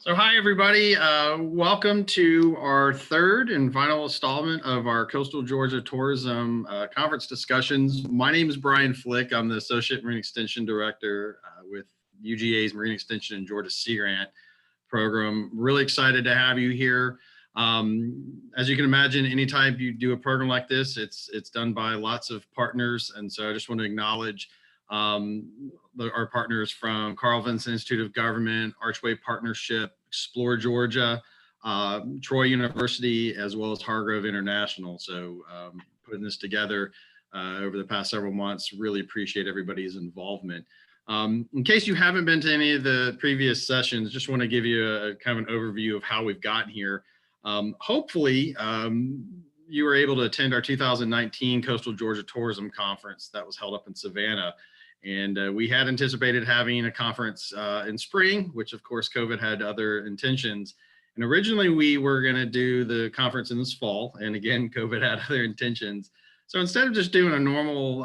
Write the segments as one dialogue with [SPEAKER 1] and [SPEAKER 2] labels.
[SPEAKER 1] So hi, everybody. Welcome to our third and final installment of our Coastal Georgia Tourism Conference discussions. My name is Brian Flick. I'm the Associate Marine Extension Director with UGA's Marine Extension and Georgia Sea Grant program. Really excited to have you here. As you can imagine, anytime you do a program like this, it's done by lots of partners. And so I just want to acknowledge our partners from Carl Vinson Institute of Government, Archway Partnership, Explore Georgia, Troy University, as well as Hargrove International. So putting this together over the past several months, really appreciate everybody's involvement. In case you haven't been to any of the previous sessions, just want to give you a kind of an overview of how we've gotten here. Hopefully, you were able to attend our 2019 Coastal Georgia Tourism Conference that was held up in Savannah. And we had anticipated having a conference in spring, which of course COVID had other intentions. And originally we were going to do the conference in this fall. And again, COVID had other intentions. So instead of just doing a normal,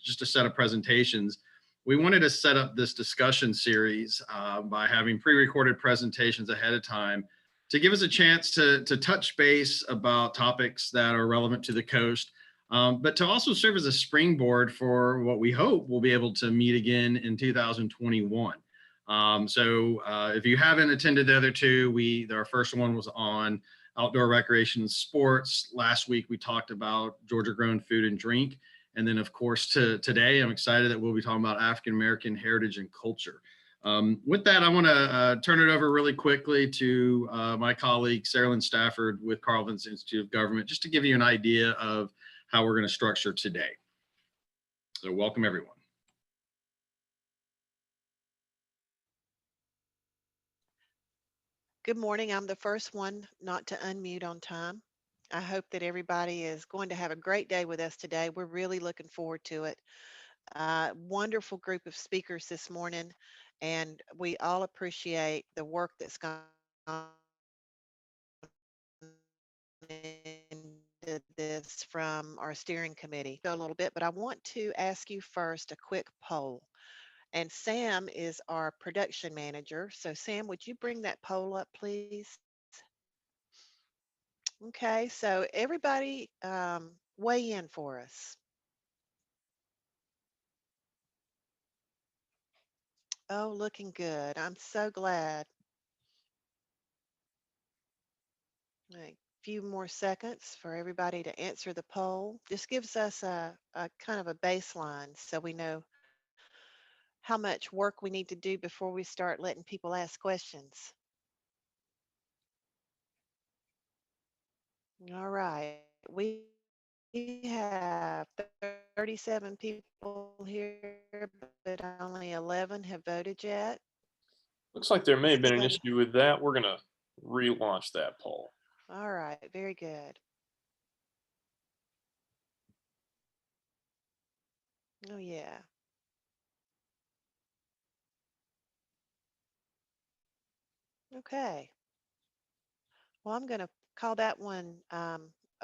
[SPEAKER 1] just a set of presentations, we wanted to set up this discussion series by having pre-recorded presentations ahead of time to give us a chance to touch base about topics that are relevant to the coast, but to also serve as a springboard for what we hope we'll be able to meet again in 2021. So if you haven't attended the other two, our first one was on outdoor recreation and sports. Last week, we talked about Georgia-grown food and drink. And then, of course, today, I'm excited that we'll be talking about African-American heritage and culture. With that, I want to turn it over really quickly to my colleague, Sarah Lynn Stafford with Carl Vinson Institute of Government, just to give you an idea of how we're going to structure today. So welcome, everyone.
[SPEAKER 2] Good morning. I'm the first one not to unmute on time. I hope that everybody is going to have a great day with us today. We're really looking forward to it. Wonderful group of speakers this morning, and we all appreciate the work that's gone into this from our steering committee. A little bit, but I want to ask you first a quick poll. And Sam is our production manager. So Sam, would you bring that poll up, please? Okay, so everybody weigh in for us. Oh, looking good. I'm so glad. A few more seconds for everybody to answer the poll. This gives us a kind of a baseline so we know how much work we need to do before we start letting people ask questions. All right, we have 37 people here, but only 11 have voted yet.
[SPEAKER 3] Looks like there may have been an
[SPEAKER 2] So-
[SPEAKER 3] issue with that. We're going to relaunch that poll.
[SPEAKER 2] All right, very good. Oh, yeah. Okay. Well, I'm going to call that one a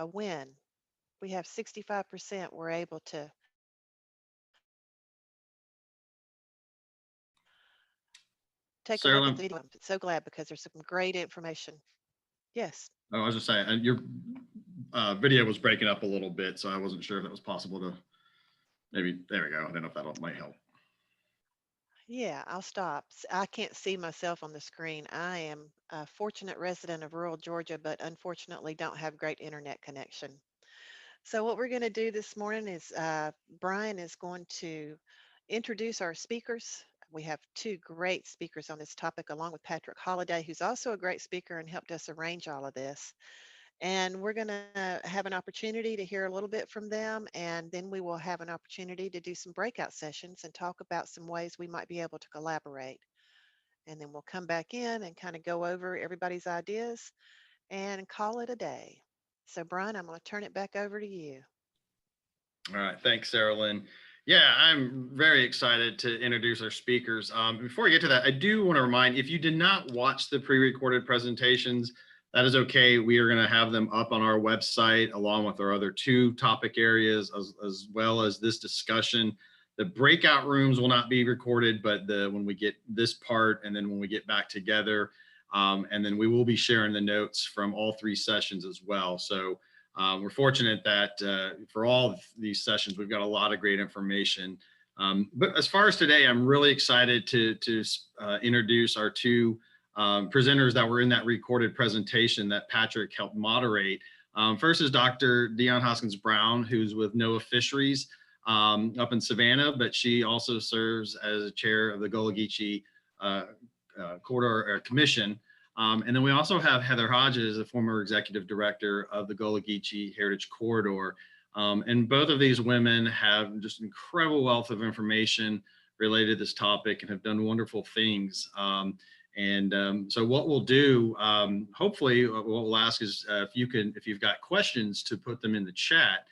[SPEAKER 2] win. We have 65% we're able to take a look at the video. I'm so glad because there's some great information. Yes.
[SPEAKER 1] Oh, I was just saying, your video was breaking up a little bit, so I wasn't sure if it was possible to maybe, there we go. I don't know if that might help.
[SPEAKER 2] Yeah, I'll stop. I can't see myself on the screen. I am a fortunate resident of rural Georgia, but unfortunately don't have great internet connection. So what we're going to do this morning is Brian is going to introduce our speakers. We have two great speakers on this topic, along with Patrick Holliday, who's also a great speaker and helped us arrange all of this. And we're going to have an opportunity to hear a little bit from them, and then we will have an opportunity to do some breakout sessions and talk about some ways we might be able to collaborate. And then we'll come back in and kind of go over everybody's ideas and call it a day. So Brian, I'm going to turn it back over to you.
[SPEAKER 1] All right, thanks, Sarah Lynn. Yeah, I'm very excited to introduce our speakers. Before we get to that, I do want to remind, if you did not watch the pre-recorded presentations, that is okay. We are going to have them up on our website along with our other two topic areas, as well as this discussion. The breakout rooms will not be recorded, but when we get this part and then when we get back together, And then we will be sharing the notes from all 3 sessions as well. So we're fortunate that for all of these sessions, we've got a lot of great information. But as far as today, I'm really excited to introduce our 2 presenters that were in that recorded presentation that Patrick helped moderate. First is Dr. Dion Hoskins Brown, who's with NOAA Fisheries up in Savannah, but she also serves as chair of the Gullah Geechee Corridor Commission. And then we also have Heather Hodges, the former executive director of the Gullah Geechee Heritage Corridor. And both of these women have just incredible wealth of information related to this topic and have done wonderful things. So what we'll do, hopefully what we'll ask is if you've got questions, to put them in the chat.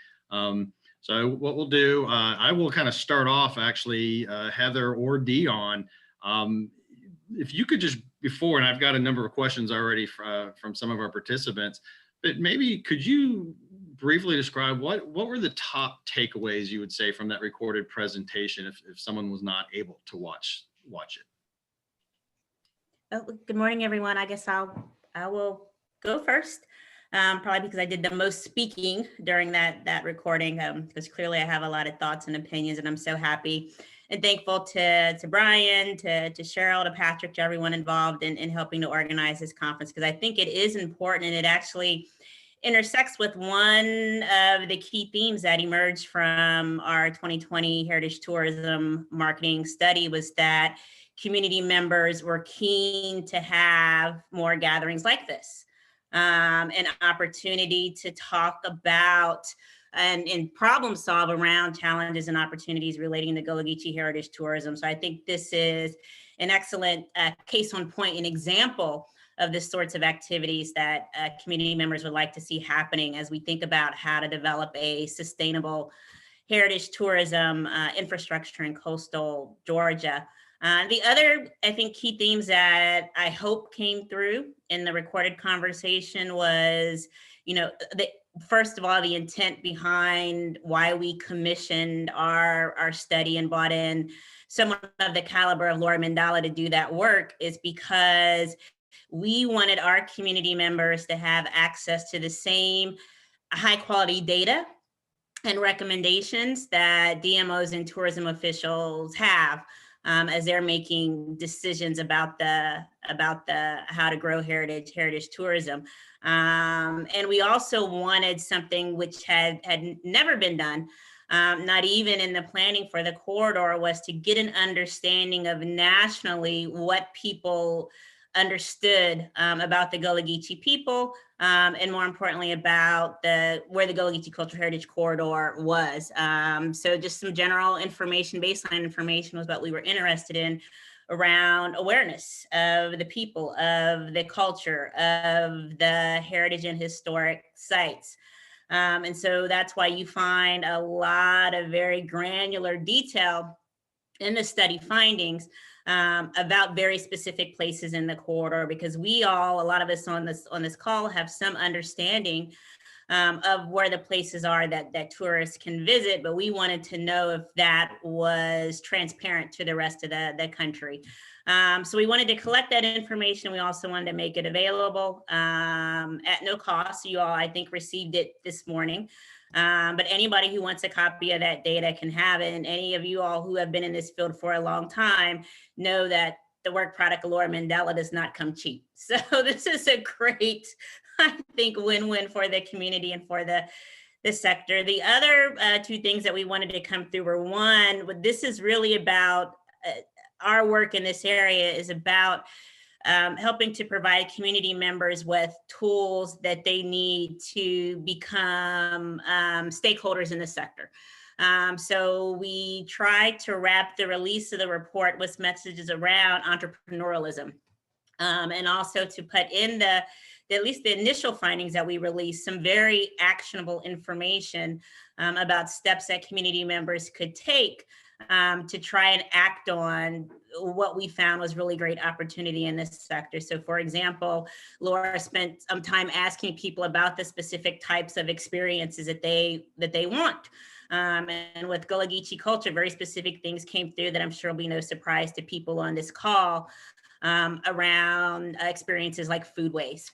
[SPEAKER 1] So what we'll do, I will kind of start off actually, Heather or Dion, if you could just before, and I've got a number of questions already from some of our participants, but maybe could you briefly describe what were the top takeaways you would say from that recorded presentation if someone was not able to watch it?
[SPEAKER 4] Oh, good morning, everyone. I guess I will go first, probably because I did the most speaking during that recording, because clearly I have a lot of thoughts and opinions, and I'm so happy and thankful to Brian, to Cheryl, to Patrick, to everyone involved in helping to organize this conference, because I think it is important, and it actually intersects with one of the key themes that emerged from our 2020 Heritage Tourism Marketing Study, was that community members were keen to have more gatherings like this, an opportunity to talk about and problem solve around challenges and opportunities relating to Gullah Geechee heritage tourism. So I think this is an excellent case on point, an example of the sorts of activities that community members would like to see happening as we think about how to develop a sustainable heritage tourism infrastructure in coastal Georgia. The other, I think, key themes that I hope came through in the recorded conversation was, first of all, the intent behind why we commissioned our study and brought in someone of the caliber of Laura Mandala to do that work is because we wanted our community members to have access to the same high quality data and recommendations that DMOs and tourism officials have as they're making decisions about the how to grow heritage tourism. And we also wanted something which had never been done, not even in the planning for the corridor, was to get an understanding of nationally what people understood about the Gullah Geechee people, and more importantly about where the Gullah Geechee Cultural Heritage Corridor was. So just some general information, baseline information was what we were interested in around awareness of the people, of the culture, of the heritage and historic sites. And so that's why you find a lot of very granular detail in the study findings about very specific places in the corridor, because a lot of us on this call have some understanding of where the places are that tourists can visit, but we wanted to know if that was transparent to the rest of the country. So we wanted to collect that information. We also wanted to make it available at no cost. You all, I think, received it this morning. But anybody who wants a copy of that data can have it. And any of you all who have been in this field for a long time know that the work product of Laura Mandela does not come cheap. So this is a great, I think, win-win for the community and for the sector. The other 2 things that we wanted to come through were, one, this is really about our work in this area is about helping to provide community members with tools that they need to become stakeholders in the sector. So we try to wrap the release of the report with messages around entrepreneurialism, and also to put in at least the initial findings that we released, some very actionable information about steps that community members could take to try and act on what we found was really great opportunity in this sector. So for example, Laura spent some time asking people about the specific types of experiences that they want. And with Gullah Geechee culture, very specific things came through that I'm sure will be no surprise to people on this call around experiences like foodways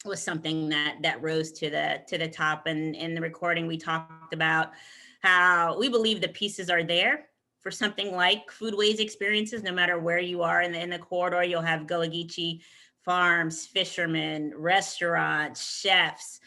[SPEAKER 4] was something that rose to the top. And in the recording, we talked about how we believe the pieces are there for something like foodways experiences. No matter where you are in the corridor, you'll have Gullah Geechee farms, fishermen, restaurants, chefs,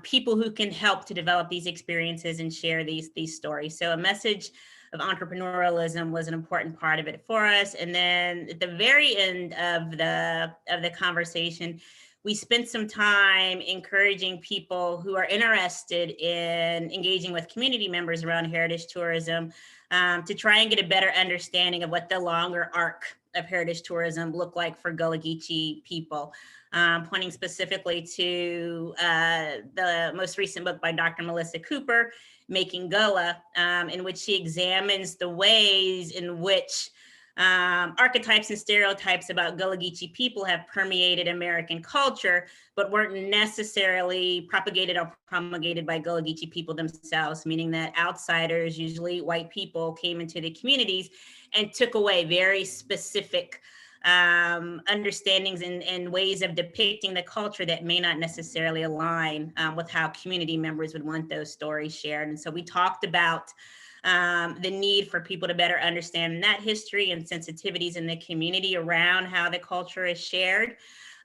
[SPEAKER 4] people who can help to develop these experiences and share these stories. So a message of entrepreneurialism was an important part of it for us. And then at the very end of the conversation, we spent some time encouraging people who are interested in engaging with community members around heritage tourism to try and get a better understanding of what the longer arc of heritage tourism look like for Gullah Geechee people, pointing specifically to the most recent book by Dr. Melissa Cooper, Making Gullah, in which she examines the ways in which archetypes and stereotypes about Gullah Geechee people have permeated American culture, but weren't necessarily propagated or promulgated by Gullah Geechee people themselves, meaning that outsiders, usually white people, came into the communities and took away very specific understandings and ways of depicting the culture that may not necessarily align with how community members would want those stories shared. And so we talked about the need for people to better understand that history and sensitivities in the community around how the culture is shared,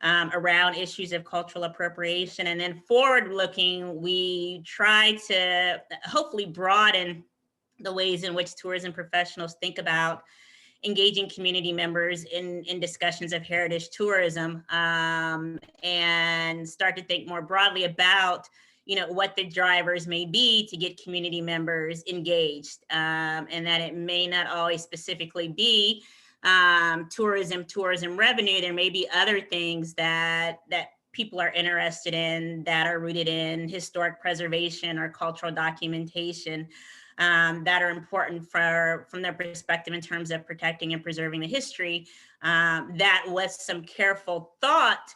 [SPEAKER 4] around issues of cultural appropriation. And then forward looking, we try to hopefully broaden the ways in which tourism professionals think about engaging community members in discussions of heritage tourism, and start to think more broadly about what the drivers may be to get community members engaged, and that it may not always specifically be tourism revenue. There may be other things that people are interested in that are rooted in historic preservation or cultural documentation, that are important from their perspective in terms of protecting and preserving the history, that with some careful thought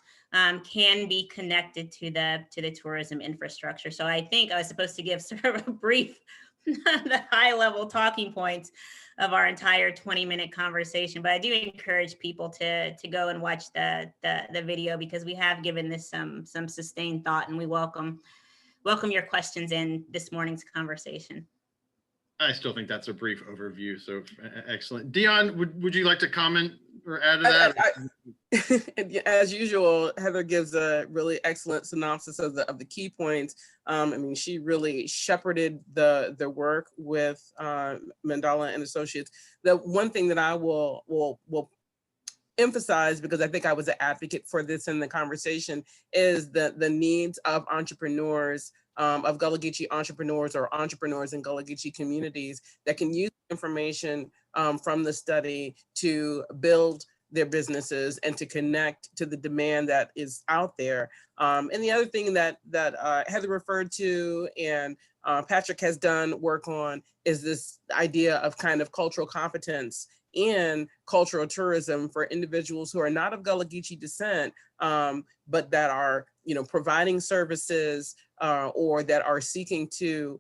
[SPEAKER 4] can be connected to the tourism infrastructure. So I think I was supposed to give sort of a brief, the high level talking points of our entire 20-minute conversation, but I do encourage people to go and watch the video, because we have given this some sustained thought, and we welcome your questions in this morning's conversation.
[SPEAKER 1] I still think that's a brief overview. So excellent. Dion, would you like to comment or add to that?
[SPEAKER 5] As usual, Heather gives a really excellent synopsis of the key points. I mean, she really shepherded the work with Mandala and Associates. The one thing that I will emphasize, because I think I was an advocate for this in the conversation, is the needs of entrepreneurs, of Gullah Geechee entrepreneurs or entrepreneurs in Gullah Geechee communities that can use information from the study to build their businesses and to connect to the demand that is out there. And the other thing that Heather referred to and Patrick has done work on is this idea of kind of cultural competence in cultural tourism for individuals who are not of Gullah Geechee descent, but that are providing services or that are seeking to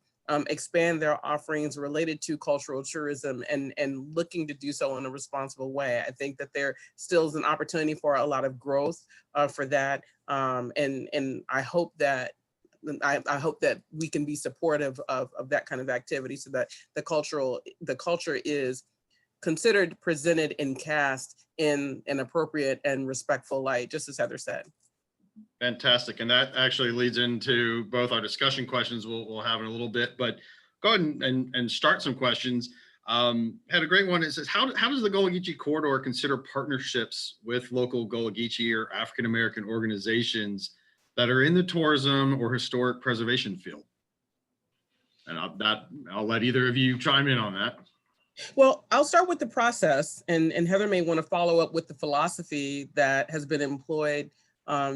[SPEAKER 5] expand their offerings related to cultural tourism and looking to do so in a responsible way. I think that there still is an opportunity for a lot of growth for that. And I hope that we can be supportive of that kind of activity, so that the culture is considered, presented, and cast in an appropriate and respectful light, just as Heather said.
[SPEAKER 1] Fantastic. And that actually leads into both our discussion questions we'll have in a little bit, but go ahead and start some questions. Had a great one. It says, how does the Gullah Geechee Corridor consider partnerships with local Gullah Geechee or African-American organizations that are in the tourism or historic preservation field? And I'll let either of you chime in on that.
[SPEAKER 5] Well, I'll start with the process, and Heather may want to follow up with the philosophy that has been employed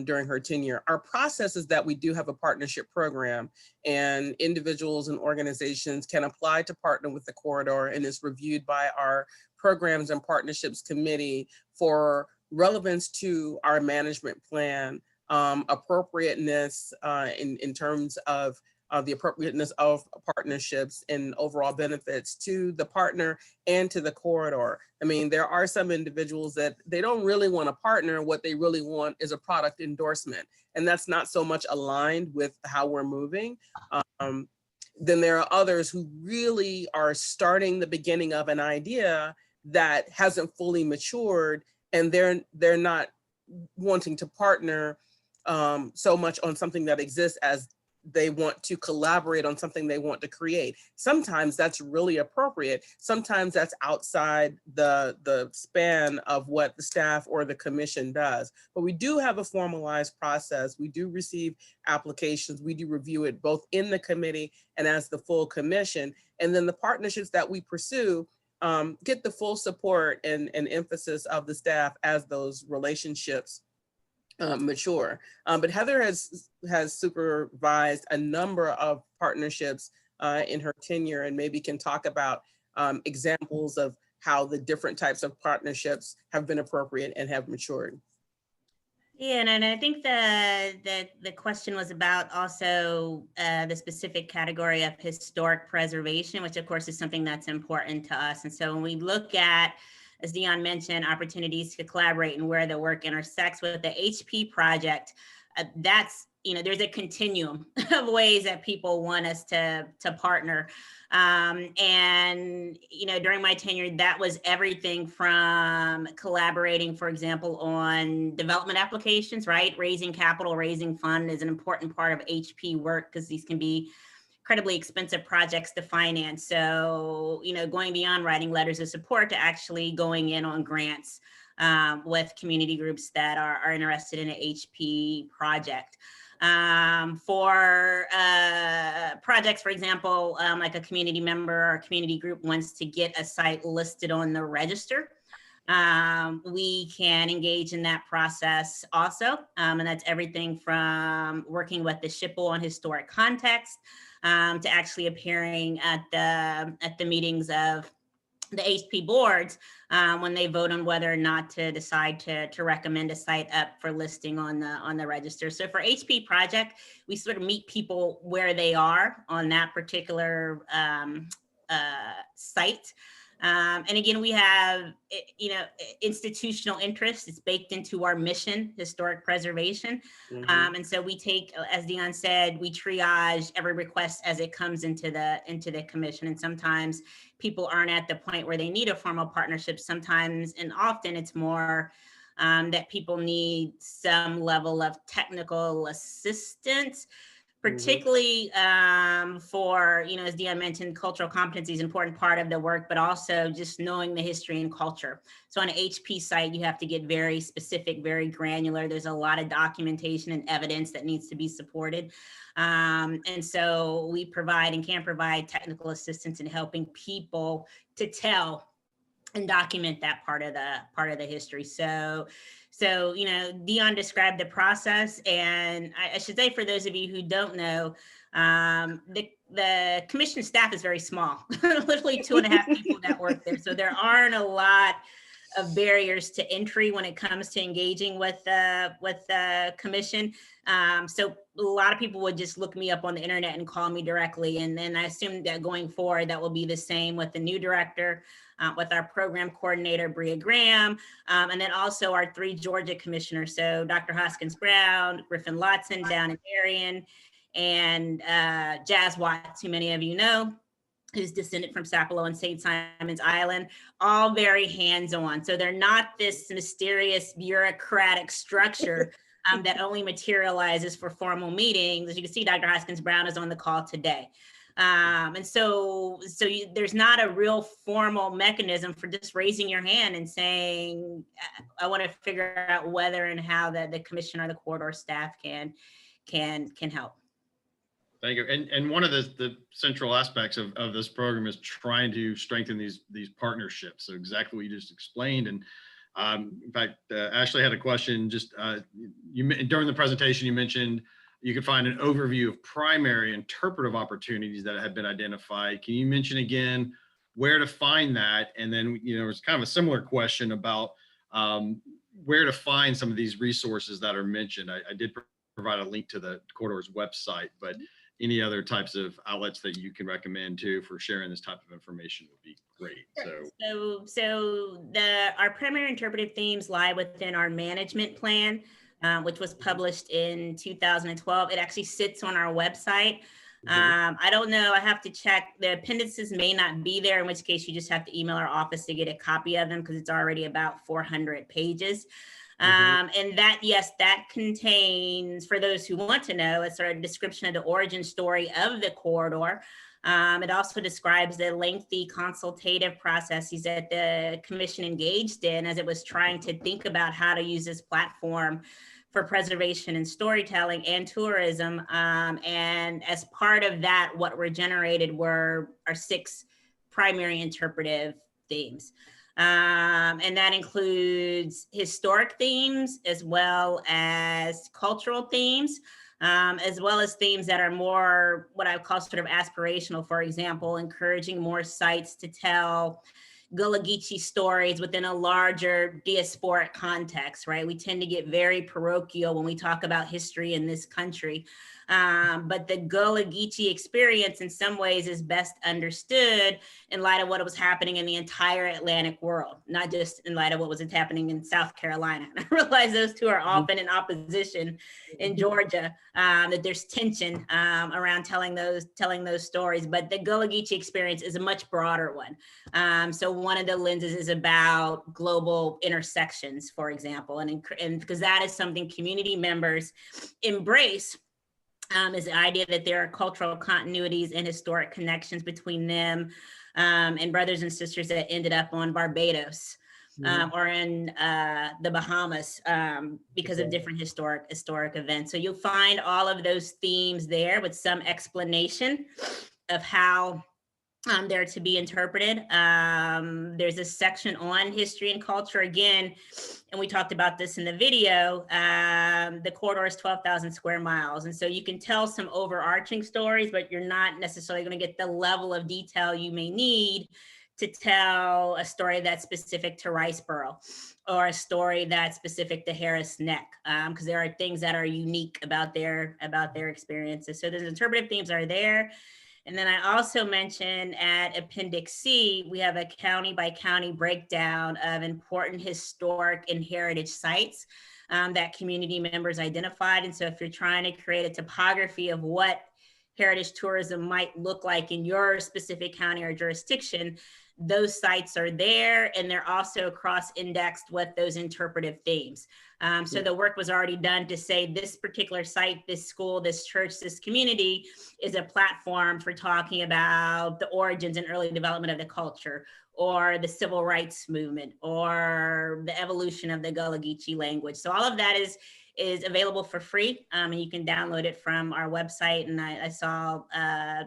[SPEAKER 5] during her tenure. Our process is that we do have a partnership program, and individuals and organizations can apply to partner with the corridor, and it's reviewed by our Programs and Partnerships Committee for relevance to our management plan, appropriateness in terms of the appropriateness of partnerships and overall benefits to the partner and to the corridor. I mean, there are some individuals that they don't really want to partner. What they really want is a product endorsement. And that's not so much aligned with how we're moving. Then there are others who really are starting the beginning of an idea that hasn't fully matured, and they're not wanting to partner so much on something that exists as they want to collaborate on something they want to create. Sometimes that's really appropriate. Sometimes that's outside the span of what the staff or the commission does. But we do have a formalized process. We do receive applications. We do review it both in the committee and as the full commission. And then the partnerships that we pursue get the full support and emphasis of the staff as those relationships mature. But Heather has supervised a number of partnerships in her tenure, and maybe can talk about examples of how the different types of partnerships have been appropriate and have matured.
[SPEAKER 4] Yeah, and I think the question was about also the specific category of historic preservation, which of course is something that's important to us. And so when we look at, as Dion mentioned, opportunities to collaborate and where the work intersects with the HP project, that's, there's a continuum of ways that people want us to partner. And, during my tenure, that was everything from collaborating, for example, on development applications, right? Raising capital, raising fund is an important part of HP work because these can be incredibly expensive projects to finance. So, going beyond writing letters of support to actually going in on grants with community groups that are interested in an HP project. For projects, for example, like a community member or a community group wants to get a site listed on the register, we can engage in that process also. And that's everything from working with the SHPL on historic context to actually appearing at the meetings of the HP boards when they vote on whether or not to decide to recommend a site up for listing on the register. So for HP project, we sort of meet people where they are on that particular site. And again, we have, institutional interest. It's baked into our mission, historic preservation.
[SPEAKER 5] Mm-hmm.
[SPEAKER 4] And so we take, as Dion said, we triage every request as it comes into the commission. And sometimes people aren't at the point where they need a formal partnership. Sometimes, and often it's more that people need some level of technical assistance, particularly for, as Dion mentioned, cultural competency is an important part of the work, but also just knowing the history and culture. So on an HP site, you have to get very specific, very granular. There's a lot of documentation and evidence that needs to be supported. And so we provide and can provide technical assistance in helping people to tell and document that part of the history. So, Dion described the process, and I should say, for those of you who don't know, the commission staff is very small, literally 2.5 people that work there. So there aren't a lot of barriers to entry when it comes to engaging with the commission. So a lot of people would just look me up on the internet and call me directly. And then I assume that going forward, that will be the same with the new director, with our program coordinator, Bria Graham, and then also our 3 Georgia commissioners. So Dr. Hoskins Brown, Griffin Lotson down in Marion, and Jazz Watts, who many of you know, who's descended from Sapelo and St. Simon's Island, all very hands-on. So they're not this mysterious bureaucratic structure that only materializes for formal meetings. As you can see, Dr. Hoskins Brown is on the call today. And so there's not a real formal mechanism for just raising your hand and saying, I want to figure out whether and how the commission or the corridor staff can help.
[SPEAKER 1] Thank you. And one of the central aspects of this program is trying to strengthen these partnerships. So exactly what you just explained. And in fact, Ashley had a question. Just during the presentation, you mentioned you could find an overview of primary interpretive opportunities that have been identified. Can you mention again where to find that? And then, it's kind of a similar question about where to find some of these resources that are mentioned. I did provide a link to the corridor's website, but any other types of outlets that you can recommend too for sharing this type of information would be great. So
[SPEAKER 4] Our primary interpretive themes lie within our management plan, which was published in 2012. It actually sits on our website. I don't know, I have to check. The appendices may not be there, in which case you just have to email our office to get a copy of them because it's already about 400 pages. And that, yes, that contains, for those who want to know, a sort of description of the origin story of the corridor. It also describes the lengthy consultative processes that the commission engaged in as it was trying to think about how to use this platform for preservation and storytelling and tourism. And as part of that, what were generated were our 6 primary interpretive themes. And that includes historic themes as well as cultural themes, as well as themes that are more what I would call sort of aspirational. For example, encouraging more sites to tell Gullah Geechee stories within a larger diasporic context, right? We tend to get very parochial when we talk about history in this country. But the Gullah Geechee experience in some ways is best understood in light of what was happening in the entire Atlantic world, not just in light of what was happening in South Carolina. I realize those two are often in opposition in Georgia, that there's tension around telling those stories, but the Gullah Geechee experience is a much broader one. So one of the lenses is about global intersections, for example, and because that is something community members embrace. Is the idea that there are cultural continuities and historic connections between them and brothers and sisters that ended up on Barbados or in the Bahamas because of different historic events. So you'll find all of those themes there with some explanation of how they're to be interpreted. There's a section on history and culture again, and we talked about this in the video. The corridor is 12,000 square miles. And so you can tell some overarching stories, but you're not necessarily going to get the level of detail you may need to tell a story that's specific to Riceboro or a story that's specific to Harris Neck, because there are things that are unique about their experiences. So those interpretive themes are there. And then I also mentioned at Appendix C, we have a county by county breakdown of important historic and heritage sites that community members identified. And so if you're trying to create a topography of what heritage tourism might look like in your specific county or jurisdiction, those sites are there, and they're also cross-indexed with those interpretive themes. So the work was already done to say this particular site, this school, this church, this community is a platform for talking about the origins and early development of the culture, or the civil rights movement, or the evolution of the Gullah Geechee language. So all of that is available for free, and you can download it from our website. And I saw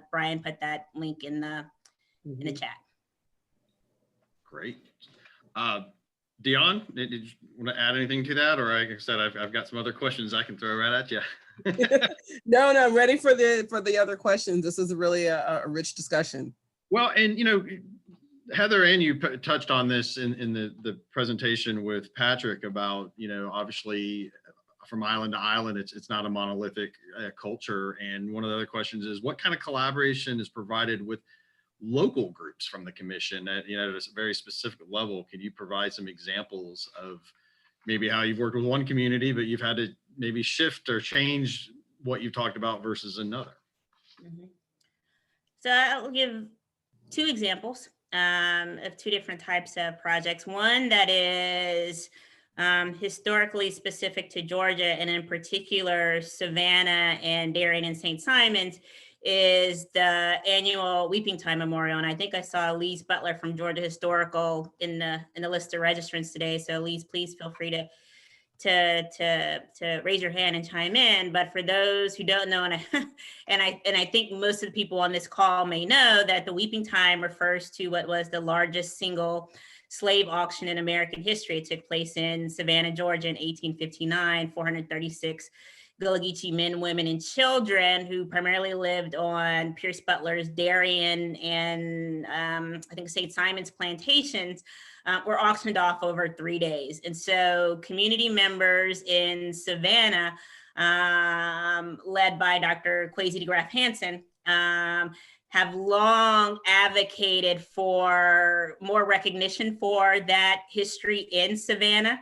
[SPEAKER 4] Brian put that link in the chat.
[SPEAKER 1] Great. Dion, did you want to add anything to that? Or like I said, I've got some other questions I can throw right at you.
[SPEAKER 5] No, I'm ready for the other questions. This is really a rich discussion.
[SPEAKER 1] Well, and Heather, and you touched on this in the presentation with Patrick about, obviously from island to island, it's not a monolithic culture. And one of the other questions is, what kind of collaboration is provided with local groups from the commission at a very specific level? Can you provide some examples of maybe how you've worked with one community, but you've had to maybe shift or change what you've talked about versus another?
[SPEAKER 4] So I'll give 2 examples of 2 different types of projects. One that is historically specific to Georgia, and in particular Savannah and Darien and St. Simons, is the annual Weeping Time Memorial. And I think I saw Lise Butler from Georgia Historical in the list of registrants today. So Lise, please feel free to raise your hand and chime in. But for those who don't know, and I think most of the people on this call may know, that the Weeping Time refers to what was the largest single slave auction in American history. It took place in Savannah, Georgia in 1859, 436 Gullah Geechee men, women, and children who primarily lived on Pierce Butler's Darien and I think St. Simon's plantations were auctioned off over 3 days. And so community members in Savannah led by Dr. Kwesi DeGraff Hansen, have long advocated for more recognition for that history in Savannah.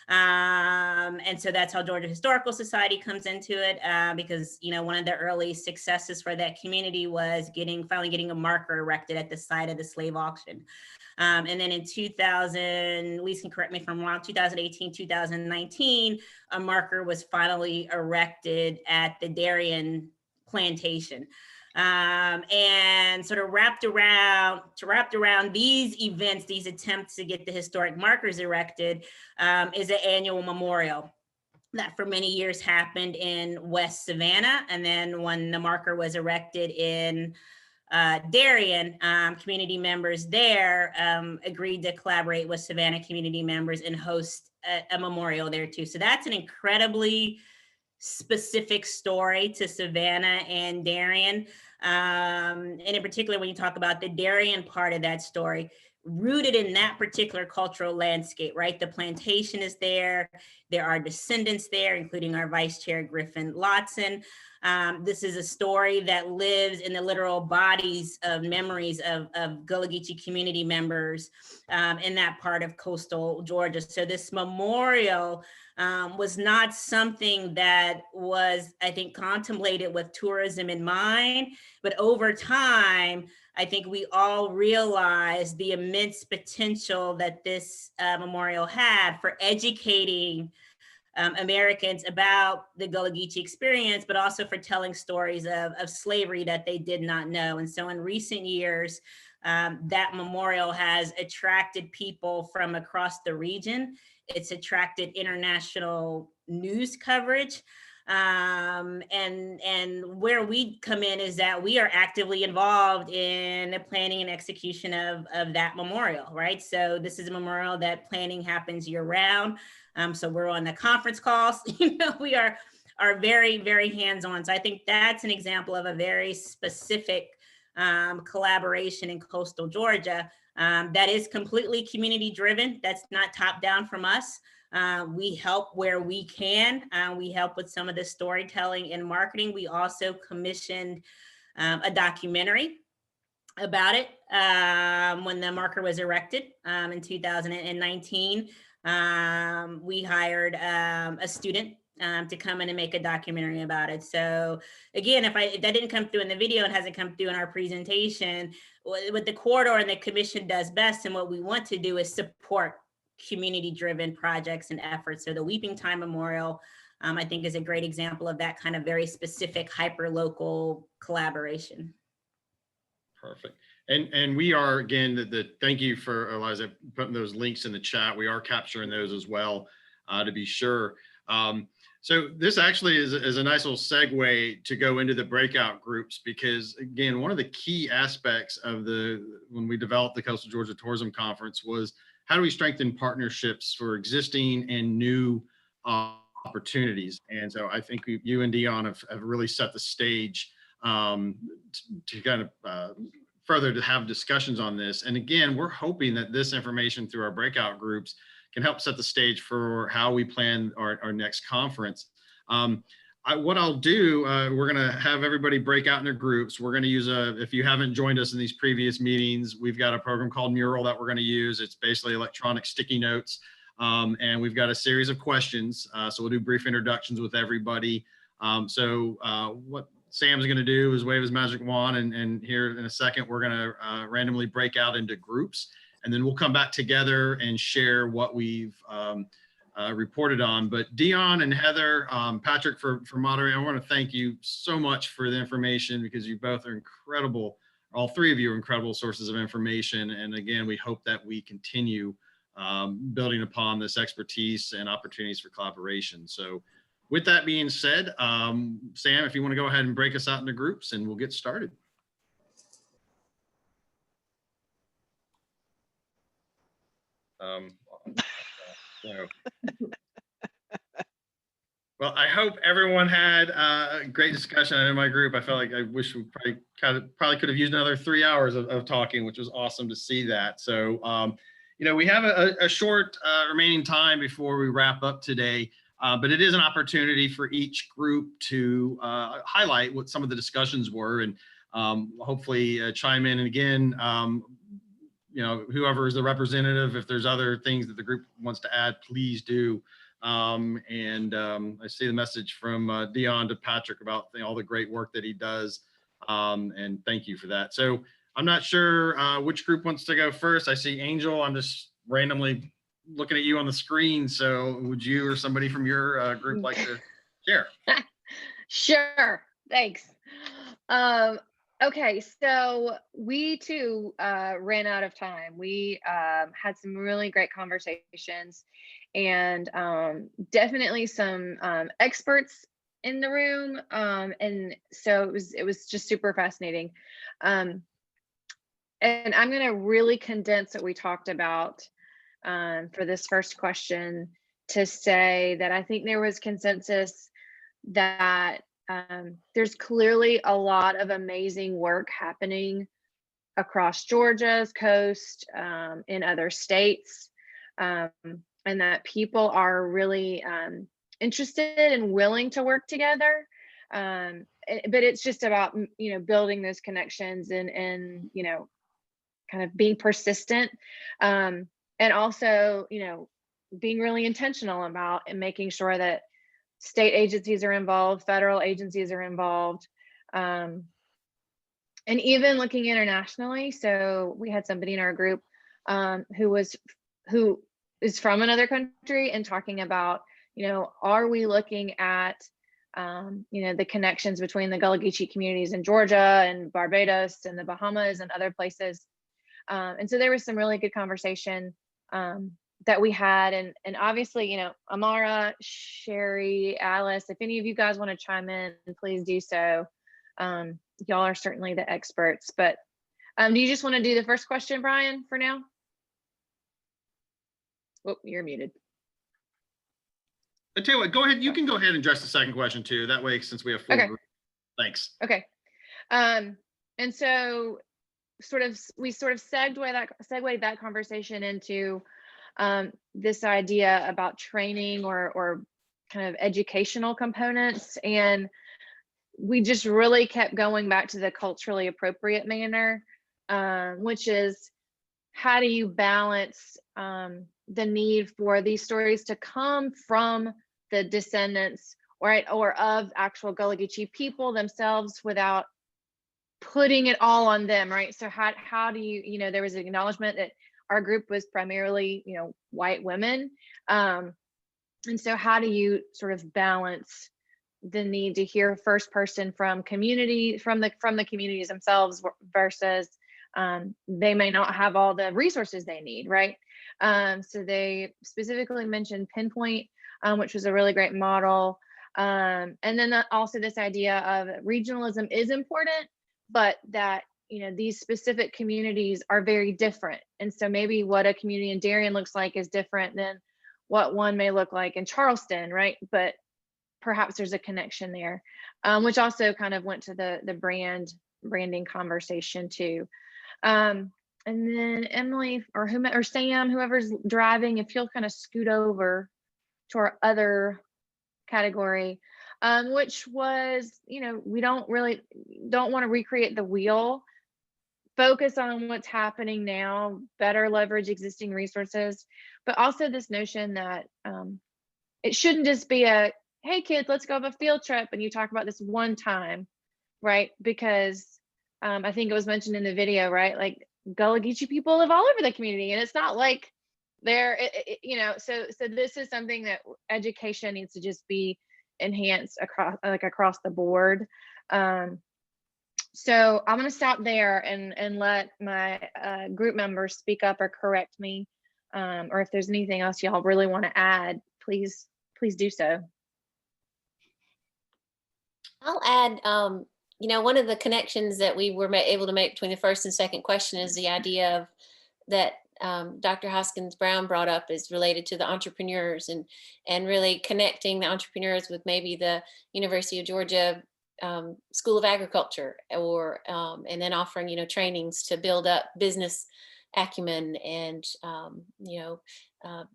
[SPEAKER 4] And so that's how Georgia Historical Society comes into it, because, you know, one of the early successes for that community was finally getting a marker erected at the site of the slave auction. And then in 2000, Lisa can correct me if I'm wrong, 2018, 2019, a marker was finally erected at the Darien plantation. And sort of wrapped around these events, these attempts to get the historic markers erected, is an annual memorial that for many years happened in West Savannah. And then when the marker was erected in Darien, community members there agreed to collaborate with Savannah community members and host a memorial there too. So that's an incredibly specific story to Savannah and Darien. And in particular, when you talk about the Darien part of that story, rooted in that particular cultural landscape, right? The plantation is there. There are descendants there, including our Vice Chair, Griffin Lotson. This is a story that lives in the literal bodies of memories of Gullah Geechee community members in that part of coastal Georgia. So this memorial was not something that was, I think, contemplated with tourism in mind, but over time, I think we all realized the immense potential that this memorial had for educating Americans about the Gullah Geechee experience, but also for telling stories of slavery that they did not know. And so in recent years, that memorial has attracted people from across the region. It's attracted international news coverage. And where we come in is that we are actively involved in the planning and execution of that memorial, right? So this is a memorial that planning happens year round. So we're on the conference calls, you know, we are very, very hands-on. So I think that's an example of a very specific collaboration in coastal Georgia that is completely community driven. That's not top down from us. We help where we can. We help with some of the storytelling and marketing. We also commissioned a documentary about it when the marker was erected in 2019. We hired a student to come in and make a documentary about it. So again, if that didn't come through in the video and hasn't come through in our presentation, what the corridor and the commission does best and what we want to do is support community-driven projects and efforts. So the Weeping Time Memorial, I think, is a great example of that kind of very specific hyper-local collaboration.
[SPEAKER 1] Perfect. And we are, again, thank you for Eliza putting those links in the chat. We are capturing those as well, to be sure. So this actually is a nice little segue to go into the breakout groups, because again, one of the key aspects of when we developed the Coastal Georgia Tourism Conference was how do we strengthen partnerships for existing and new opportunities. And so I think you and Dion have really set the stage to kind of further to have discussions on this. And again, we're hoping that this information through our breakout groups can help set the stage for how we plan our next conference. What I'll do, we're going to have everybody break out in their groups. We're going to use if you haven't joined us in these previous meetings, we've got a program called Mural that we're going to use. It's basically electronic sticky notes. And we've got a series of questions. So we'll do brief introductions with everybody. What Sam's going to do is wave his magic wand, and here in a second, we're going to randomly break out into groups, and then we'll come back together and share what we've reported on. But Dion and Heather, Patrick for moderating, I want to thank you so much for the information, because you both are incredible. All three of you are incredible sources of information. And again, we hope that we continue building upon this expertise and opportunities for collaboration. So with that being said, Sam, if you want to go ahead and break us out into groups, and we'll get started. Well, I hope everyone had a great discussion. In my group, I felt like I wish we probably could have used another 3 hours of talking, which was awesome to see that. So, you know, we have a short remaining time before we wrap up today. But it is an opportunity for each group to highlight what some of the discussions were, and hopefully chime in. And again, whoever is the representative, if there's other things that the group wants to add, please do. I see the message from Dion to Patrick about all the great work that he does. And thank you for that. So I'm not sure which group wants to go first. I see Angel. I'm just randomly looking at you on the screen. So would you or somebody from your group like to share?
[SPEAKER 6] Sure, thanks. Okay, so we too ran out of time. We had some really great conversations, and definitely some experts in the room, and so it was just super fascinating. And I'm going to really condense what we talked about for this first question to say that I think there was consensus that there's clearly a lot of amazing work happening across Georgia's coast, in other states, and that people are really interested and willing to work together. But it's just about, building those connections and kind of being persistent, and also, being really intentional about and making sure that state agencies are involved, federal agencies are involved, and even looking internationally. So we had somebody in our group who is from another country and talking about, are we looking at, the connections between the Gullah Geechee communities in Georgia and Barbados and the Bahamas and other places. And so there was some really good conversation that we had, and obviously, Amara, Sherry, Alice, if any of you guys want to chime in, please do so. Y'all are certainly the experts, but do you just want to do the first question, Brian, for now? Oh, you're muted.
[SPEAKER 1] I tell you what, go ahead. You can go ahead and address the second question too. That way, since we have four groups. Thanks.
[SPEAKER 6] Okay. And so we sort of segued that conversation into this idea about training or kind of educational components. And we just really kept going back to the culturally appropriate manner, which is, how do you balance the need for these stories to come from the descendants or of actual Gullah Geechee people themselves without putting it all on them, right? So how do you, there was an acknowledgement that our group was primarily, white women. And so how do you sort of balance the need to hear first person from the communities themselves versus they may not have all the resources they need, right? So they specifically mentioned Pinpoint, which was a really great model. And then also this idea of regionalism is important, but that, these specific communities are very different. And so maybe what a community in Darien looks like is different than what one may look like in Charleston, right? But perhaps there's a connection there, which also kind of went to the branding conversation too. And then Emily or Sam, whoever's driving, if you'll kind of scoot over to our other category, which was, we don't want to recreate the wheel, focus on what's happening now, better leverage existing resources, but also this notion that it shouldn't just be a, hey kids, let's go have a field trip and you talk about this one time, right? Because I think it was mentioned in the video, right? Like Gullah Geechee people live all over the community, and it's not like they're, so this is something that education needs to just be enhanced across the board. So I'm going to stop there and let my group members speak up or correct me, or if there's anything else y'all really want to add, please do so.
[SPEAKER 7] I'll add, one of the connections that we were able to make between the first and second question is the idea of that Dr. Hoskins Brown brought up is related to the entrepreneurs and really connecting the entrepreneurs with maybe the University of Georgia School of Agriculture, or and then offering trainings to build up business acumen and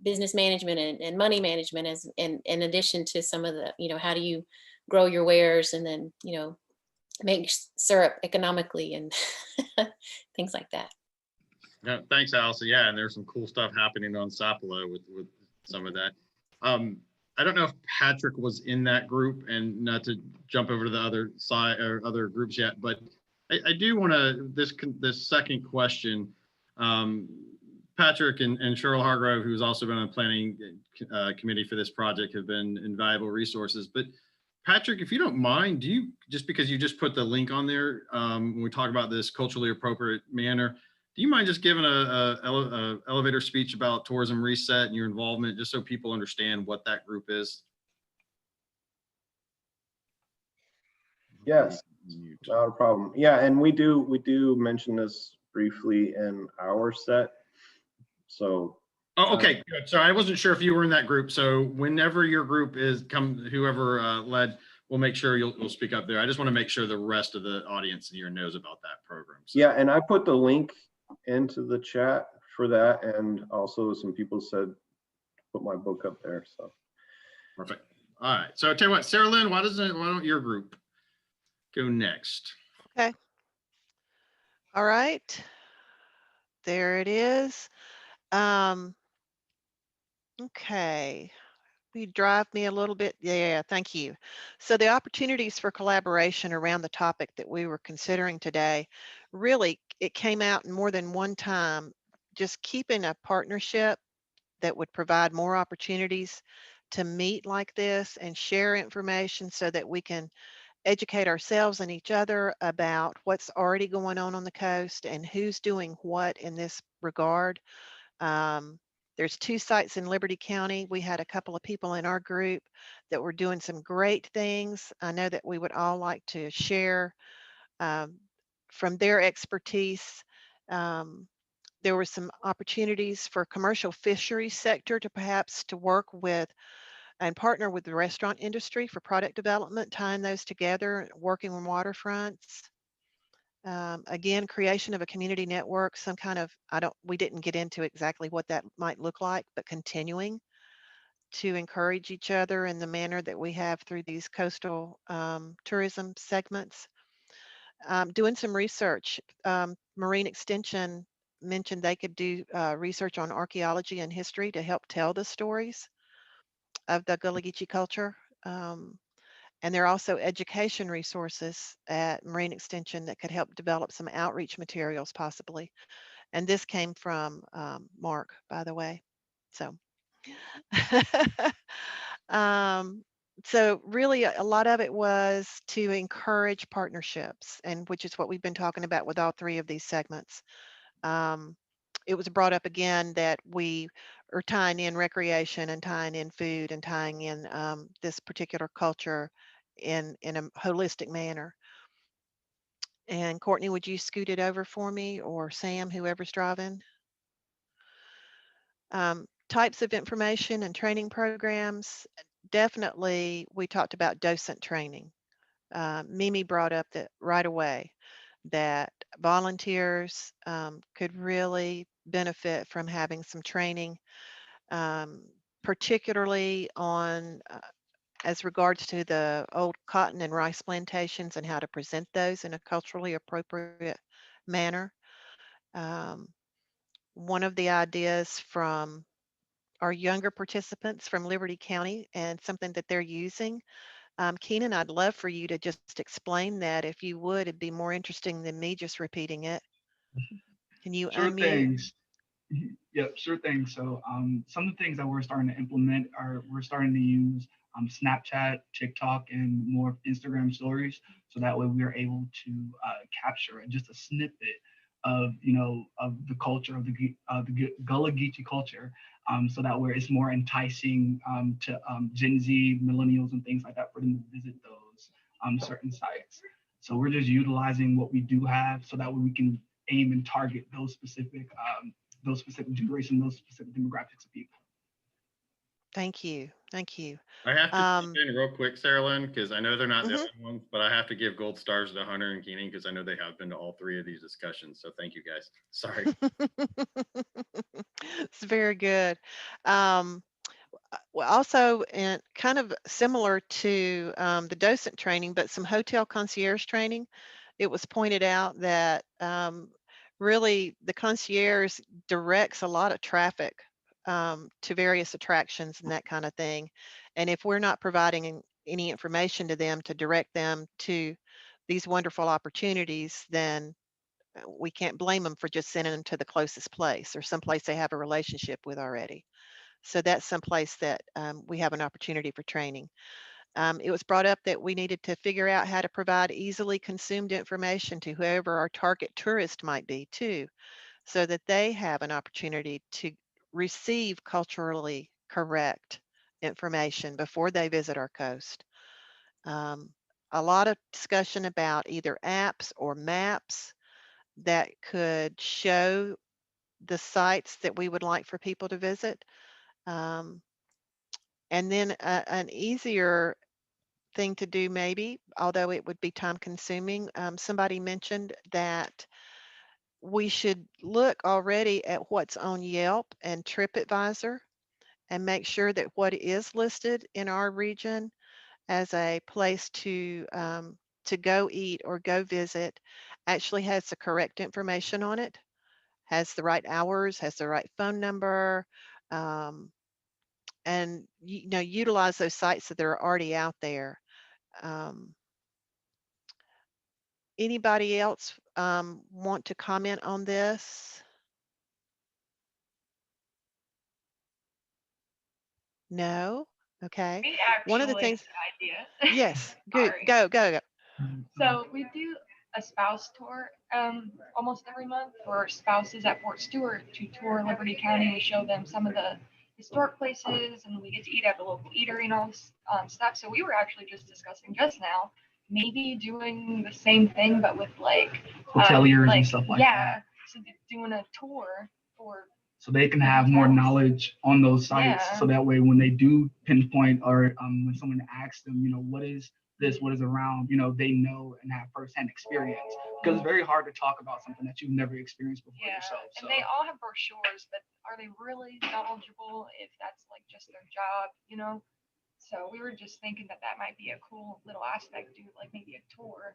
[SPEAKER 7] business management and money management, as in addition to some of the, how do you grow your wares and then make syrup economically and things like that.
[SPEAKER 1] Yeah, thanks, Allison. Yeah, and there's some cool stuff happening on Sapelo with some of that. I don't know if Patrick was in that group, and not to jump over to the other side or other groups yet, but I do want to, this second question, Patrick and Cheryl Hargrove, who's also been on the planning committee for this project, have been invaluable resources. But Patrick, if you don't mind, do you, just because you just put the link on there, when we talk about this culturally appropriate manner, do you mind just giving a elevator speech about Tourism Reset and your involvement, just so people understand what that group is?
[SPEAKER 8] Yes, not a problem. Yeah, and we do mention this briefly in our set. So.
[SPEAKER 1] Oh, okay, good. So I wasn't sure if you were in that group. So whenever your group is whoever led, we'll make sure you'll speak up there. I just want to make sure the rest of the audience here knows about that program. So.
[SPEAKER 8] Yeah, and I put the link into the chat for that, and also some people said put my book up there. So
[SPEAKER 1] perfect. All right. So I tell you what, Sarah Lynn, why don't your group go next?
[SPEAKER 2] Okay. All right. There it is. Okay. You drive me a little bit. Yeah, thank you. So the opportunities for collaboration around the topic that we were considering today, really, it came out in more than one time, just keeping a partnership that would provide more opportunities to meet like this and share information so that we can educate ourselves and each other about what's already going on the coast and who's doing what in this regard. There's 2 sites in Liberty County. We had a couple of people in our group that were doing some great things. I know that we would all like to share from their expertise. There were some opportunities for commercial fisheries sector to perhaps to work with and partner with the restaurant industry for product development, tying those together, working on waterfronts. Again, creation of a community network, some kind of, we didn't get into exactly what that might look like, but continuing to encourage each other in the manner that we have through these coastal tourism segments. Doing some research. Marine Extension mentioned they could do research on archaeology and history to help tell the stories of the Gullah Geechee culture. And there are also education resources at Marine Extension that could help develop some outreach materials possibly. And this came from Mark, by the way. So, so really a lot of it was to encourage partnerships, and which is what we've been talking about with all 3 of these segments. It was brought up again that we are tying in recreation and tying in food and tying in this particular culture in a holistic manner. And Courtney, would you scoot it over for me, or Sam, whoever's driving? Types of information and training programs. Definitely, we talked about docent training. Mimi brought up that right away, that volunteers could really benefit from having some training, particularly on as regards to the old cotton and rice plantations and how to present those in a culturally appropriate manner. One of the ideas from our younger participants from Liberty County, and something that they're using. Keenan, I'd love for you to just explain that if you would. It'd be more interesting than me just repeating it. Can you
[SPEAKER 9] Sure
[SPEAKER 2] unmute?
[SPEAKER 9] things. Yep, sure thing. So some of the things that we're starting to implement are we're starting to use Snapchat, TikTok, and more Instagram stories. So that way we are able to capture just a snippet of of the culture of the Gullah Geechee culture. So that way it's more enticing to Gen Z, millennials, and things like that for them to visit those certain sites. So we're just utilizing what we do have, so that way we can aim and target those specific generations, those specific demographics of people.
[SPEAKER 2] Thank you. Thank you.
[SPEAKER 1] I have to
[SPEAKER 2] Um,
[SPEAKER 1] jump in real quick, Sarah Lynn, because I know they're not the
[SPEAKER 2] mhm.
[SPEAKER 1] only ones, but I have to give gold stars to Hunter and Keenan because I know they have been to all three of these discussions. So thank you guys. Sorry.
[SPEAKER 2] It's very good. Um, well, also, and kind of similar to the docent training, but some hotel concierge training, it was pointed out that really the concierge directs a lot of traffic to various attractions and that kind of thing. And if we're not providing any information to them to direct them to these wonderful opportunities, then we can't blame them for just sending them to the closest place or someplace they have a relationship with already. So that's someplace that we have an opportunity for training. It was brought up that we needed to figure out how to provide easily consumed information to whoever our target tourist might be too, so that they have an opportunity to receive culturally correct information before they visit our coast. Um, a lot of discussion about either apps or maps that could show the sites that we would like for people to visit. Um, and then an easier thing to do maybe, although it would be time consuming, somebody mentioned that we should look already at what's on Yelp and TripAdvisor and make sure that what is listed in our region as a place to go eat or go visit actually has the correct information on it, has the right hours, has the right phone number, um, and utilize those sites that are already out there. Um, Anybody else want to comment on this? No? Okay.
[SPEAKER 10] Me
[SPEAKER 2] One of the
[SPEAKER 10] actually
[SPEAKER 2] things,
[SPEAKER 10] has an idea.
[SPEAKER 2] yes, good.
[SPEAKER 10] Sorry.
[SPEAKER 2] Go.
[SPEAKER 10] So we do a spouse tour almost every month for spouses at Fort Stewart to tour Liberty County. We show them some of the historic places and we get to eat at the local eatery and all this stuff. So we were actually just discussing just now maybe doing the same thing but with like
[SPEAKER 9] Hoteliers and stuff like
[SPEAKER 10] yeah,
[SPEAKER 9] that.
[SPEAKER 10] so doing a tour for
[SPEAKER 9] So they can have more knowledge on those sites.
[SPEAKER 10] Yeah.
[SPEAKER 9] So that way, when they do pinpoint or when someone asks them, what is this, what is around, they know and have firsthand experience. Because it's very hard to talk about something that you've never experienced before yourself. So.
[SPEAKER 10] And they all have brochures, but are they really knowledgeable if that's like just their job? So we were just thinking that that might be a cool little aspect, do like maybe a tour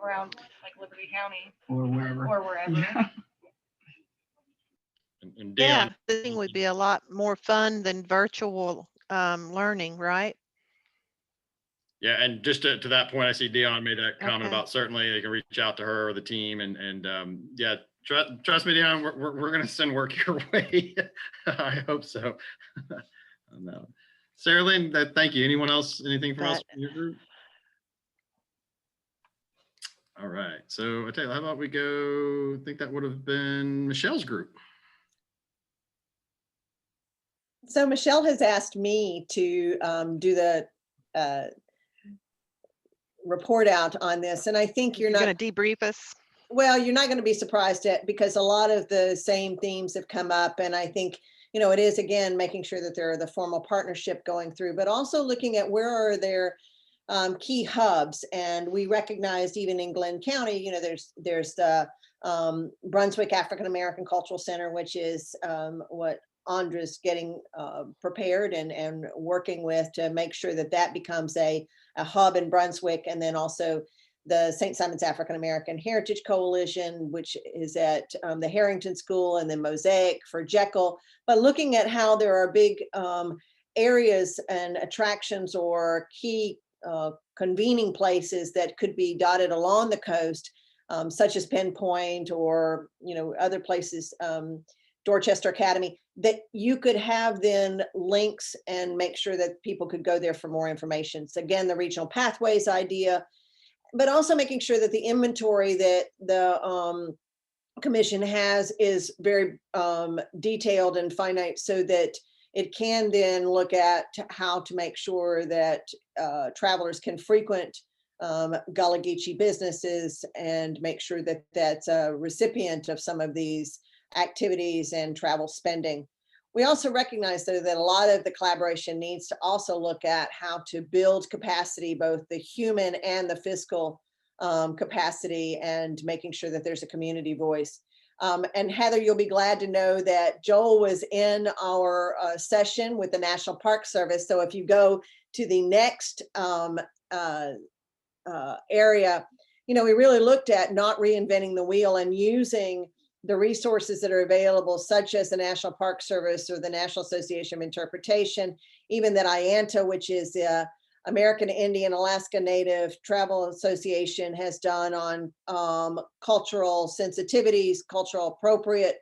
[SPEAKER 10] around like Liberty County
[SPEAKER 9] or wherever.
[SPEAKER 10] Yeah.
[SPEAKER 1] And
[SPEAKER 2] Yeah,
[SPEAKER 1] Dion,
[SPEAKER 2] the thing would be a lot more fun than virtual learning, right?
[SPEAKER 1] yeah, and just to that point, I see Dion made that comment
[SPEAKER 2] Okay.
[SPEAKER 1] about certainly they can reach out to her or the team, and yeah, trust me, Dion, we're gonna send work your way. I hope so. No, Sarah Lynn, thank you. Anyone else? Anything from else from your group? All right, so I tell you, how about we go? I think that would have been Michelle's group.
[SPEAKER 11] So Michelle has asked me to do the report out on this, and I think you're not
[SPEAKER 2] going to debrief us.
[SPEAKER 11] Well, you're not going to be surprised at, because a lot of the same themes have come up, and I think it is again making sure that there are the formal partnership going through, but also looking at where are there key hubs. And we recognized even in Glenn County, there's the Brunswick African American Cultural Center, which is what Andra's getting prepared and working with to make sure that that becomes a hub in Brunswick. And then also the St. Simon's African American Heritage Coalition, which is at the Harrington School, and then Mosaic for Jekyll. But looking at how there are big areas and attractions or key convening places that could be dotted along the coast, such as Penn Point or other places, Dorchester Academy, that you could have then links and make sure that people could go there for more information. So again, the regional pathways idea, but also making sure that the inventory that the commission has is very detailed and finite, so that it can then look at how to make sure that travelers can frequent Gullah Geechee businesses and make sure that that's a recipient of some of these activities and travel spending. We also recognize, though, that a lot of the collaboration needs to also look at how to build capacity, both the human and the fiscal capacity, and making sure that there's a community voice. And Heather, you'll be glad to know that Joel was in our session with the National Park Service. So if you go to the next area, you know, we really looked at not reinventing the wheel and using the resources that are available, such as the National Park Service or the National Association of Interpretation, even that IANTA, which is the American Indian Alaska Native Travel Association, has done on cultural sensitivities, cultural appropriate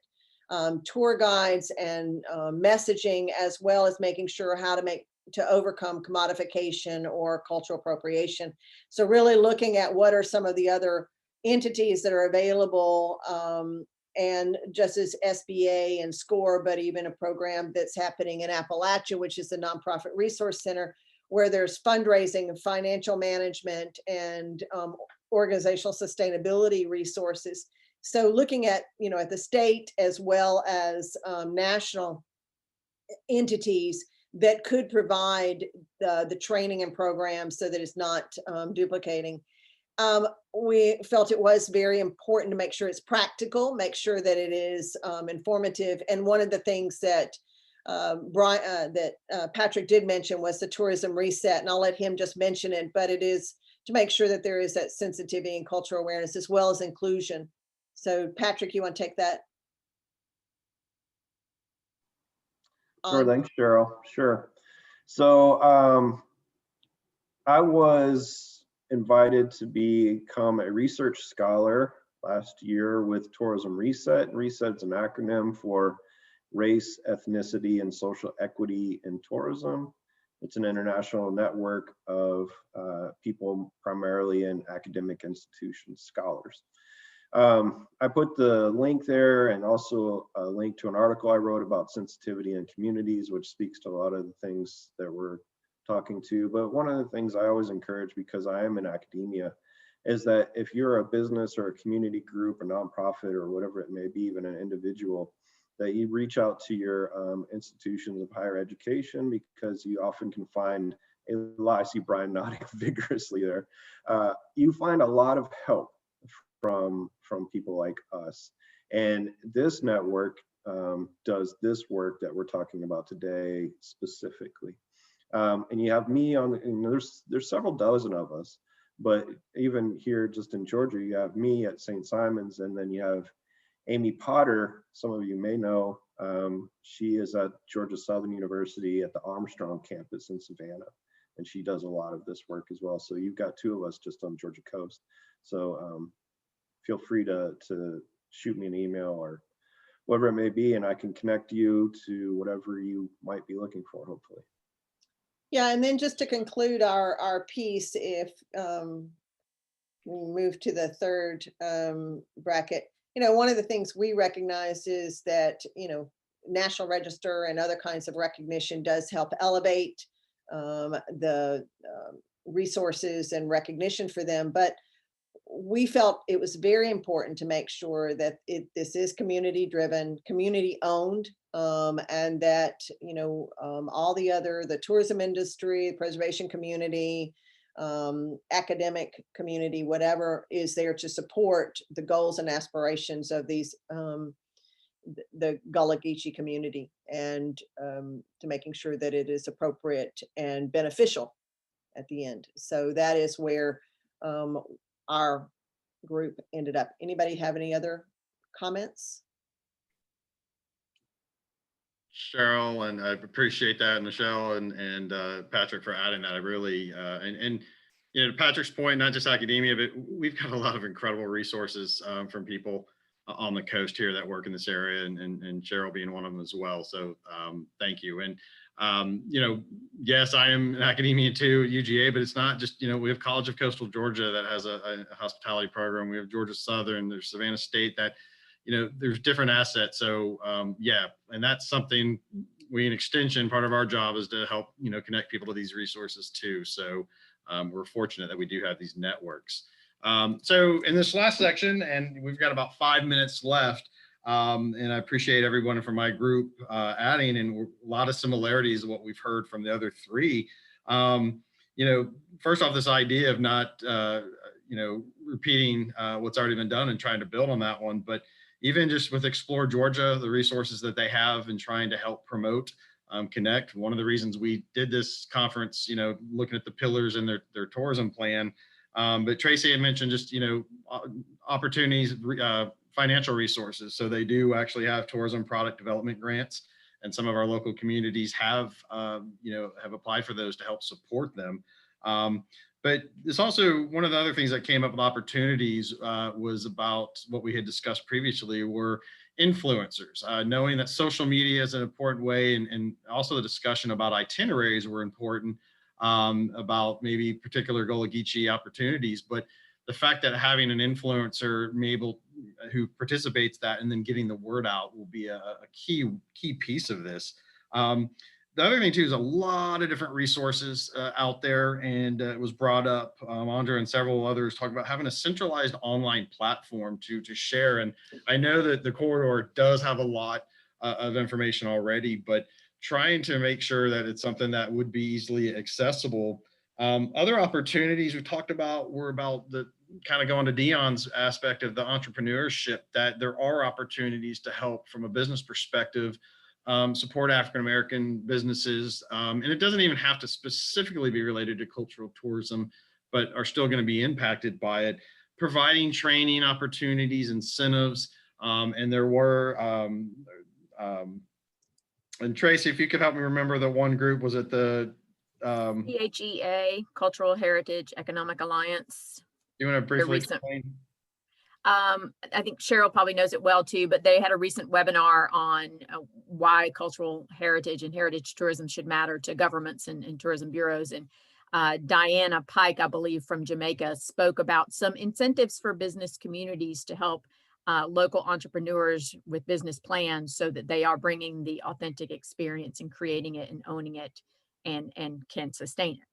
[SPEAKER 11] tour guides, and messaging, as well as making sure how to overcome commodification or cultural appropriation. So really looking at what are some of the other entities that are available, and just as SBA and SCORE, but even a program that's happening in Appalachia, which is the Nonprofit Resource Center, where there's fundraising and financial management and organizational sustainability resources. So looking at, you know, at the state as well as national entities that could provide the training and programs so that it's not duplicating. We felt it was very important to make sure it's practical, make sure that it is informative. And one of the things that Patrick did mention was the tourism reset, and I'll let him just mention it, but it is to make sure that there is that sensitivity and cultural awareness as well as inclusion. So Patrick, you want to take that?
[SPEAKER 8] Sure, thanks, Cheryl. Sure. So I was invited to become a research scholar last year with Tourism Reset. Reset is an acronym for Race, Ethnicity, and Social Equity in Tourism. It's an international network of people primarily in academic institutions, scholars. I put the link there, and also a link to an article I wrote about sensitivity in communities, which speaks to a lot of the things that we're talking to. But one of the things I always encourage, because I am in academia, is that if you're a business or a community group, a nonprofit, or whatever it may be, even an individual, that you reach out to your institutions of higher education, because you often can find a lot. I see Brian nodding vigorously there. You find a lot of help from people like us. And this network does this work that we're talking about today specifically. And you have me on, and there's several dozen of us, but even here just in Georgia, you have me at St. Simon's, and then you have Amy Potter, some of you may know. She is at Georgia Southern University at the Armstrong campus in Savannah, and she does a lot of this work as well. So you've got two of us just on Georgia coast. So feel free to shoot me an email or whatever it may be, and I can connect you to whatever you might be looking for, hopefully.
[SPEAKER 11] Yeah, and then just to conclude our piece, if we move to the third bracket, you know, one of the things we recognize is that, you know, National Register and other kinds of recognition does help elevate the resources and recognition for them. But we felt it was very important to make sure that this is community driven, community owned, and that, you know, all the tourism industry, preservation community, academic community, whatever is there to support the goals and aspirations of these, the Gullah Geechee community, and to making sure that it is appropriate and beneficial at the end. So that is where our group ended up. Anybody have any other comments?
[SPEAKER 1] Cheryl, and I appreciate that, Michelle and Patrick, for adding that. I really, and you know, to Patrick's point, not just academia, but we've got a lot of incredible resources from people on the coast here that work in this area, and Cheryl being one of them as well. So thank you. And you know, yes, I am in academia too, UGA, but it's not just, you know, we have College of Coastal Georgia that has a hospitality program. We have Georgia Southern, there's Savannah State, that, you know, there's different assets. So yeah, and that's something we, in Extension, part of our job is to help, you know, connect people to these resources too. So we're fortunate that we do have these networks. So in this last section, and we've got about 5 minutes left, And I appreciate everyone from my group adding, and a lot of similarities of what we've heard from the other three. First off, this idea of not, repeating what's already been done and trying to build on that one, but even just with Explore Georgia, the resources that they have and trying to help promote, connect. One of the reasons we did this conference, looking at the pillars in their tourism plan. But Tracy had mentioned just, opportunities, financial resources. So they do actually have tourism product development grants, and some of our local communities have applied for those to help support them. But it's also one of the other things that came up with opportunities was about what we had discussed previously were influencers, knowing that social media is an important way, and also the discussion about itineraries were important, about maybe particular Gullah Geechee opportunities. But the fact that having an influencer who participates that and then getting the word out will be a key piece of this. The other thing too is a lot of different resources out there, and it was brought up, Andra and several others talk about having a centralized online platform to share. And I know that the corridor does have a lot of information already, but trying to make sure that it's something that would be easily accessible. Other opportunities we talked about were about the kind of going to Dion's aspect of the entrepreneurship, that there are opportunities to help from a business perspective, support African-American businesses. And it doesn't even have to specifically be related to cultural tourism, but are still going to be impacted by it, providing training opportunities, incentives. And there were, and Tracy, if you could help me remember the one group, was it the
[SPEAKER 12] PHEA, Cultural Heritage Economic Alliance.
[SPEAKER 1] You want to briefly explain?
[SPEAKER 12] I think Cheryl probably knows it well too, but they had a recent webinar on why cultural heritage and heritage tourism should matter to governments and tourism bureaus. And Diana Pike, I believe from Jamaica, spoke about some incentives for business communities to help local entrepreneurs with business plans so that they are bringing the authentic experience and creating it and owning it and can sustain it.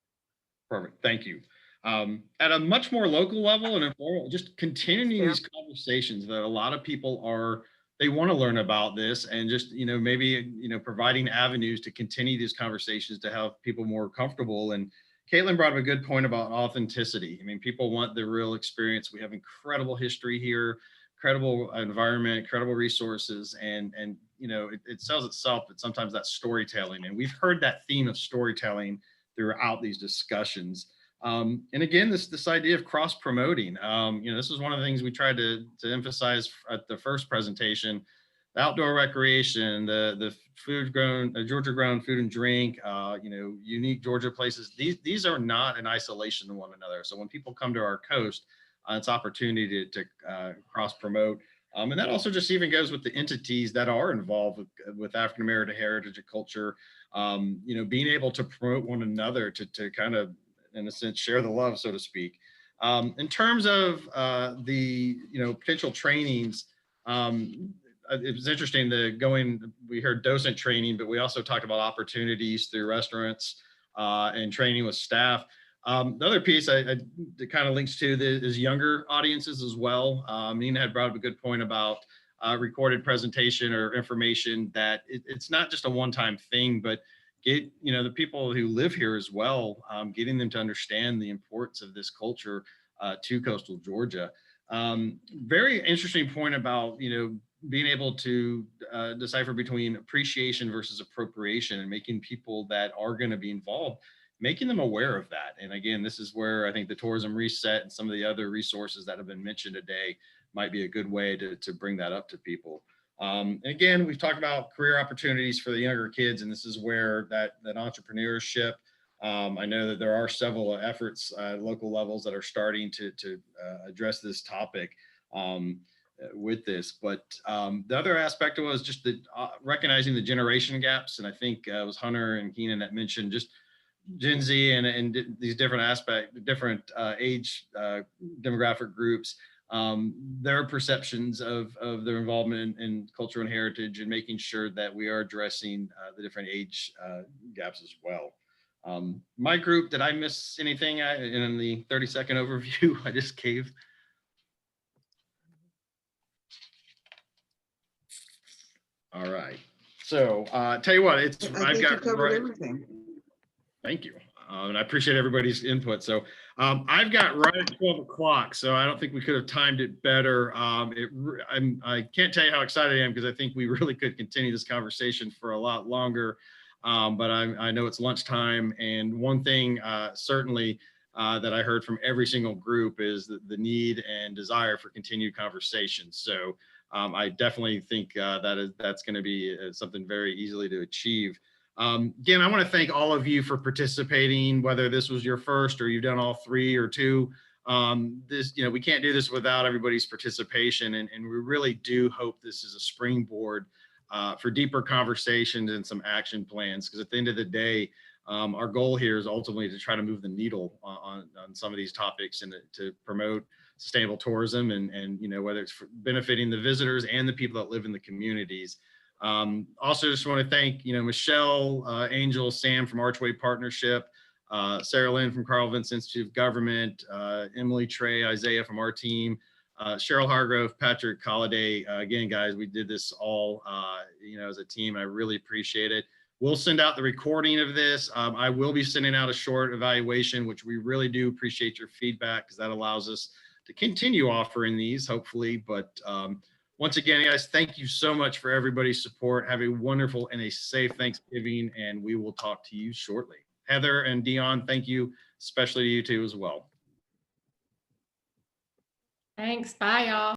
[SPEAKER 1] Perfect, thank you. At a much more local level and informal, just continuing these conversations that a lot of people they want to learn about this, and just, maybe, providing avenues to continue these conversations to have people more comfortable. And Caitlin brought up a good point about authenticity. I mean, people want the real experience. We have incredible history here, incredible environment, incredible resources, and it sells itself, but sometimes that's storytelling. And we've heard that theme of storytelling throughout these discussions. And again, this idea of cross promoting, this is one of the things we tried to emphasize at the first presentation: the outdoor recreation, the food grown, Georgia grown food and drink, unique Georgia places. These are not in isolation to one another. So when people come to our coast, it's opportunity to cross promote. And that also just even goes with the entities that are involved with African American heritage and culture, being able to promote one another to kind of, in a sense, share the love, so to speak. In terms of the potential trainings, it was interesting we heard docent training, but we also talked about opportunities through restaurants and training with staff. The other piece that kind of links to is younger audiences as well. Nina had brought up a good point about recorded presentation or information, that it's not just a one-time thing, but get the people who live here as well, getting them to understand the importance of this culture to coastal Georgia. Very interesting point about being able to decipher between appreciation versus appropriation, and making people that are going to be involved, making them aware of that. And again, this is where I think the tourism reset and some of the other resources that have been mentioned today might be a good way to bring that up to people. And again, we've talked about career opportunities for the younger kids, and this is where that entrepreneurship, I know that there are several efforts at local levels that are starting to address this topic with this. But the other aspect was just recognizing the generation gaps. And I think it was Hunter and Keenan that mentioned just Gen Z and these different age demographic groups, their perceptions of their involvement in culture and heritage, and making sure that we are addressing the different age gaps as well. My group, did I miss anything in the 30-second overview I just gave? All right. So tell you what, it's
[SPEAKER 13] I
[SPEAKER 1] I've
[SPEAKER 13] think you
[SPEAKER 1] got
[SPEAKER 13] covered
[SPEAKER 1] right.
[SPEAKER 13] everything.
[SPEAKER 1] Thank you. And I appreciate everybody's input. So I've got right at 12 o'clock, so I don't think we could have timed it better. I can't tell you how excited I am because I think we really could continue this conversation for a lot longer. But I know it's lunchtime. And one thing certainly that I heard from every single group is the need and desire for continued conversation. So I definitely think that's going to be something very easily to achieve. Again, I want to thank all of you for participating, whether this was your first or you've done all 3 or 2. We can't do this without everybody's participation, and we really do hope this is a springboard for deeper conversations and some action plans, because at the end of the day, our goal here is ultimately to try to move the needle on some of these topics and to promote sustainable tourism and whether it's benefiting the visitors and the people that live in the communities. Also just want to thank, Michelle, Angel, Sam from Archway Partnership, Sarah Lynn from Carl Vince Institute of Government, Emily, Trey, Isaiah from our team, Cheryl Hargrove, Patrick Colliday. Again, guys, we did this all, as a team. I really appreciate it. We'll send out the recording of this. I will be sending out a short evaluation, which we really do appreciate your feedback because that allows us to continue offering these, hopefully. But once again, guys, thank you so much for everybody's support. Have a wonderful and a safe Thanksgiving, and we will talk to you shortly. Heather and Dion, thank you, especially to you two as well.
[SPEAKER 14] Thanks. Bye, y'all.